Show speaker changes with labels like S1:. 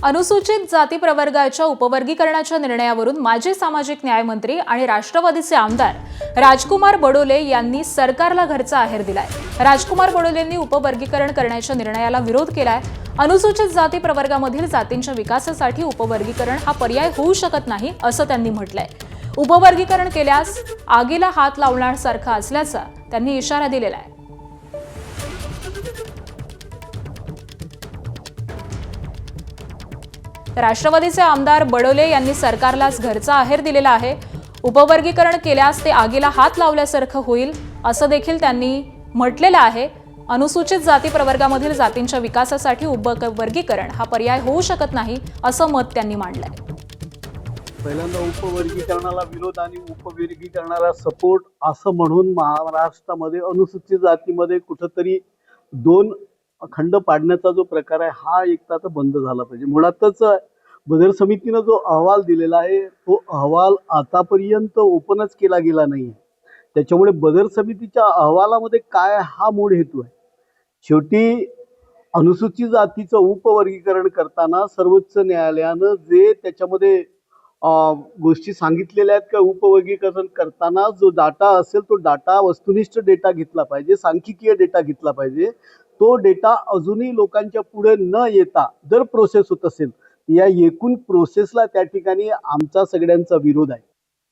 S1: अनुसूचित जाती प्रवर्गाच्या उपवर्गीकरणाच्या निर्णयावरून माजी सामाजिक न्याय मंत्री आणि राष्ट्रवादीचे आमदार राजकुमार बडोले यांनी सरकारला घरचा आहेर दिलाय। राजकुमार बडोलेंनी उपवर्गीकरण करण्याच्या निर्णयाला विरोध केलाय। अनुसूचित जाती प्रवर्गामधील जातींच्या विकासासाठी उपवर्गीकरण हा पर्याय होऊ शकत नाही असं त्यांनी म्हटलंय। उपवर्गीकरण केल्यास आगीला हात लावण्यासारखं असल्याचा त्यांनी इशारा दिलेला आहे। राष्ट्रवादीचे आमदार बडोले यांनी सरकारलाच घरचा आहेर दिलेला आहे। उपवर्गीकरण केल्यास ते आगीला हात लावल्यासारखं होईल असं देखील त्यांनी म्हटलेलं आहे। अनुसूचित जाती प्रवर्गामधील जातींच्या विकासासाठी उपवर्गीकरण हा पर्याय होऊ शकत नाही असं मत त्यांनी मांडलंय।
S2: पहिल्यांदा उपवर्गीकरणाला विरोध आणि उपवर्गीकरणाला सपोर्ट असं म्हणून महाराष्ट्रामध्ये अनुसूचित जातीमध्ये कुठंतरी दोन खंड पाडण्याचा जो प्रकार आहे हा एकदा तर बंद झाला पाहिजे। मुळातच बदर समितीने जो अहवाल दिलेला आहे तो अहवाल आतापर्यंत ओपनच केला गेला नाही। त्याच्यामुळे बदर समितीच्या अहवालामध्ये काय हा मूळ हेतू आहे। शेवटी अनुसूचित जातीचं उपवर्गीकरण करताना सर्वोच्च न्यायालयानं जे त्याच्यामध्ये गोष्टी सांगितलेल्या आहेत का उपवर्गीकरण करताना जो डाटा असेल तो डाटा वस्तुनिष्ठ डेटा घेतला पाहिजे, सांख्यिकीय डेटा घेतला पाहिजे। तो डेटा अजूनही लोकांच्या पुढे न येता जर प्रोसेस होत असेल या एकूण प्रोसेसला त्या ठिकाणी आमचा सगळ्यांचा विरोध आहे।